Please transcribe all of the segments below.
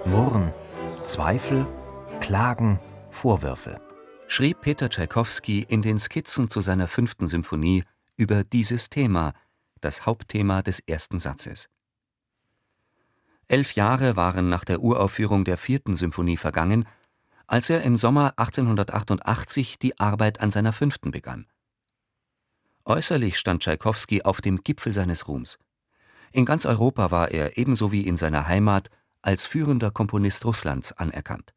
Murren, Zweifel, Klagen, Vorwürfe. Schrieb Peter Tschaikowski in den Skizzen zu seiner 5. Symphonie über dieses Thema, das Hauptthema des ersten Satzes. 11 Jahre waren nach der Uraufführung der 4. Symphonie vergangen, als er im Sommer 1888 die Arbeit an seiner 5. begann. Äußerlich stand Tschaikowski auf dem Gipfel seines Ruhms. In ganz Europa war er, ebenso wie in seiner Heimat, als führender Komponist Russlands anerkannt.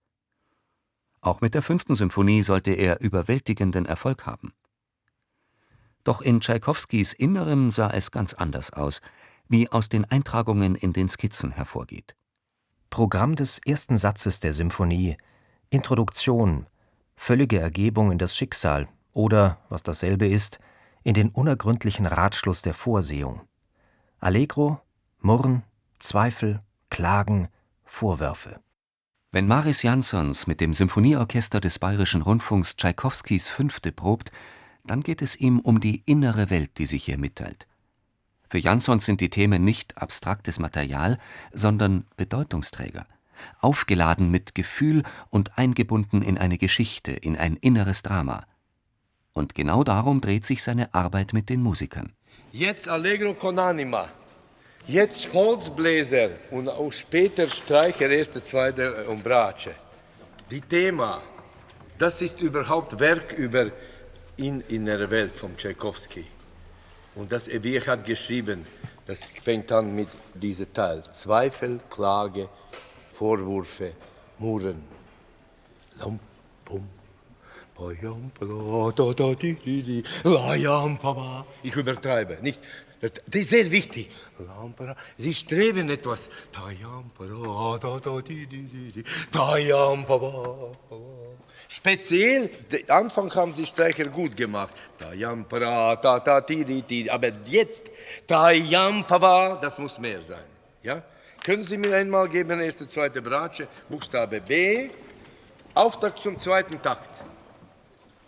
Auch mit der 5. Symphonie sollte er überwältigenden Erfolg haben. Doch in Tschaikowskis Innerem sah es ganz anders aus, wie aus den Eintragungen in den Skizzen hervorgeht. Programm des ersten Satzes der Symphonie, Introduktion, völlige Ergebung in das Schicksal oder, was dasselbe ist, in den unergründlichen Ratschluss der Vorsehung. Allegro, Murren, Zweifel, Klagen, Vorwürfe. Wenn Maris Janssons mit dem Symphonieorchester des Bayerischen Rundfunks Tschaikowskis 5. probt, dann geht es ihm um die innere Welt, die sich hier mitteilt. Für Janssons sind die Themen nicht abstraktes Material, sondern Bedeutungsträger, aufgeladen mit Gefühl und eingebunden in eine Geschichte, in ein inneres Drama. Und genau darum dreht sich seine Arbeit mit den Musikern. Jetzt Allegro con anima, jetzt Holzbläser und auch später Streicher, erste, zweite und Bratsche. Die Thema, das ist überhaupt Werk über innere Welt von Tschaikowski. Und das Ewig hat geschrieben, das fängt an mit diesem Teil. Zweifel, Klage, Vorwürfe, Murren. Lam, pum, payam, pala, da, da, di, di, di, layam, paba. Ich übertreibe, nicht? Das ist sehr wichtig. Sie streben etwas. Speziell, den Anfang haben die Streicher gut gemacht. Aber jetzt, das muss mehr sein. Ja? Können Sie mir einmal geben, erste, zweite Bratsche, Buchstabe B, Auftakt zum zweiten Takt.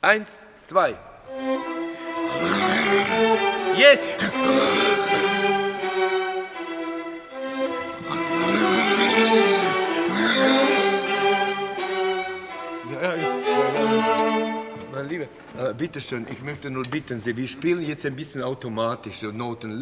1, 2. Jetzt! Mein Lieber, bitte schön, ich möchte nur bitten Sie, wir spielen jetzt ein bisschen automatisch, so Noten.